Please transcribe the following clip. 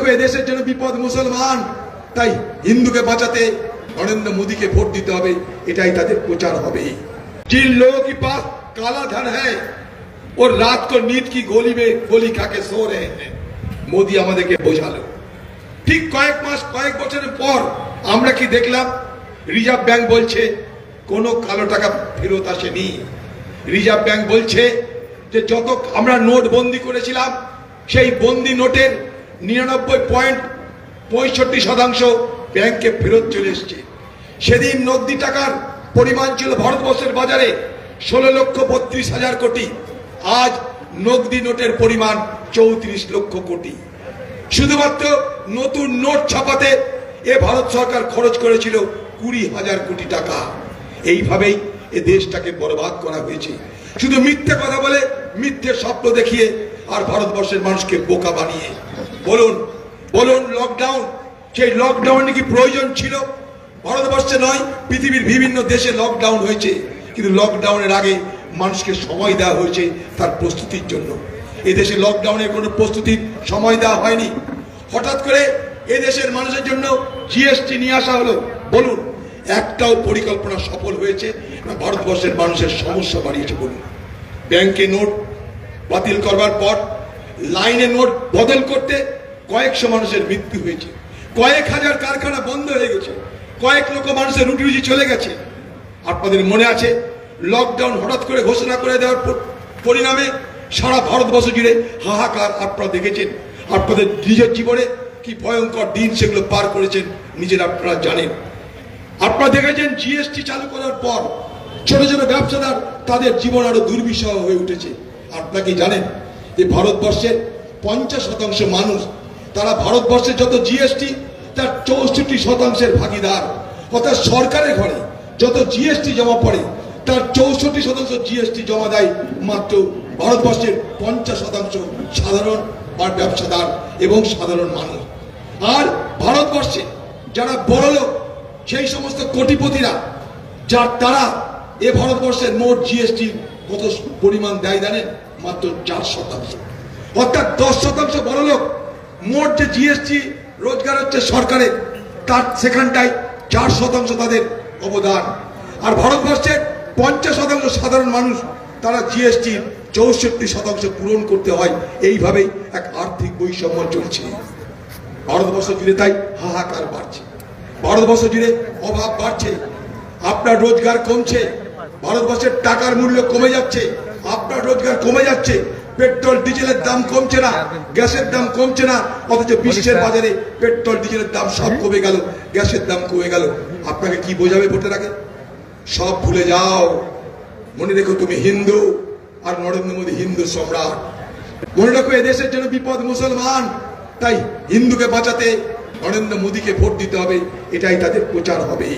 দেখো এদেশের জন্য বিপদ মুসলমান, তাই হিন্দুকে বাঁচাতে নরেন্দ্র মোদীকে ভোট দিতে হবে, এটাই তাদের প্রচার হবে। जिन लोगों के पास काला धन है और रात को नींद की गोली में गोली खा के सो रहे हैं, মোদী আমাদেরকে বোঝালো। ঠিক কয়েক মাস কয়েক বছরের পর আমরা কি দেখলাম? রিজার্ভ ব্যাংক বলছে কোনো কালো টাকা ফেরত আসেনি। রিজার্ভ ব্যাংক বলছে যে যত আমরা নোট বন্দি করেছিলাম সেই বন্দি নোটের 99.65% ব্যাংকে ফেরত চলে এসছে। সেদিন নগদি টাকার পরিমাণ ছিল ভারতবর্ষের বাজারে 16,32,000 কোটি, আজ নগদি নোটের পরিমাণ 34 লক্ষ কোটি। শুধুমাত্র নতুন নোট ছাপাতে এ ভারত সরকার খরচ করেছিল 20,000 কোটি টাকা। এইভাবেই এ দেশটাকে বরবাদ করা হয়েছে, শুধু মিথ্যে কথা বলে, মিথ্যে স্বপ্ন দেখিয়ে, আর ভারতবর্ষের মানুষকে বোকা বানিয়ে। বলুন বলুন, লকডাউন, সেই লকডাউন কি প্রয়োজন ছিল? ভারতবর্ষে নয়, পৃথিবীর বিভিন্ন দেশে লকডাউন হয়েছে, কিন্তু লকডাউনের আগে মানুষকে সময় দেওয়া হয়েছে তার প্রস্তুতির জন্য। এদেশে লকডাউনের কোনো প্রস্তুতির সময় দেওয়া হয়নি। হঠাৎ করে এদেশের মানুষের জন্য জিএসটি নিয়ে আসা হলো। বলুন, একটাও পরিকল্পনা সফল হয়েছে না ভারতবর্ষের মানুষের সমস্যা বাড়িয়েছে? বলুন, ব্যাংকে নোট বাতিল করবার পর লাইনে নোট বদল করতে কয়েকশো মানুষের মৃত্যু হয়েছে, কয়েক হাজার কারখানা বন্ধ হয়ে গেছে, কয়েক লক্ষ মানুষের রুটি রুজি চলে গেছে। আপনাদের মনে আছে লকডাউন হঠাৎ করে ঘোষণা করে দেওয়ার পরিণামে সারা ভারতবর্ষ জুড়ে হাহাকার আপনারা দেখেছেন। আপনাদের নিজের জীবনে কি ভয়ঙ্কর দিন সেগুলো পার করেছেন নিজেরা আপনারা জানেন। আপনারা দেখেছেন জিএসটি চালু করার পর ছোট ছোট ব্যবসাদার তাদের জীবন আরো দুর্বিষহ হয়ে উঠেছে। আপনারা কি জানেন যে ভারতবর্ষের 50% মানুষ, তারা ভারতবর্ষের যত জিএসটি তার 64% ভাগিদার। অর্থাৎ সরকারের ঘরে যত জিএসটি জমা পড়ে তার 64% জিএসটি জমা দেয় মাত্র ভারতবর্ষের 50% সাধারণ ব্যবসাদার এবং সাধারণ মানুষ। আর ভারতবর্ষে যারা বড় লোক, সেই সমস্ত কোটিপতিরা, তারা এ ভারতবর্ষের মোট জিএসটি কত পরিমাণ দেয় জানেন? মাত্র 4%। অর্থাৎ 10% বড় লোক, মোট যে জিএসটি রোজগার হচ্ছে সরকারের, তার সেখানটায় 4% তাদের অবদান। আর ভারতবর্ষের 50% সাধারণ মানুষ, তারা জিএসটির 64% পূরণ করতে হয়। এইভাবেই এক আর্থিক বৈষম্য চলছে ভারতবর্ষ জুড়ে, তাই হাহাকার বাড়ছে, ভারতবর্ষ জুড়ে অভাব বাড়ছে, আপনার রোজগার কমছে, ভারতবর্ষের টাকার মূল্য কমে যাচ্ছে, আপনার রোজগার কমে যাচ্ছে, পেট্রোল ডিজেলের দাম কমছে না, গ্যাসের দাম কমছে না, অথচ বিশ্বের বাজারে পেট্রোল ডিজেলের দাম সব কমে গেল, গ্যাসের দাম কমে গেল। আপনাকে কি বোঝাবে ভোটের আগে? সব ভুলে যাও, মনে রেখো তুমি হিন্দু, আর নরেন্দ্র মোদী হিন্দু সম্রাট। মনে রাখো এদেশের জন্য বিপদ মুসলমান, তাই হিন্দুকে বাঁচাতে নরেন্দ্র মোদীকে ভোট দিতে হবে, এটাই তাদের প্রচার হবে।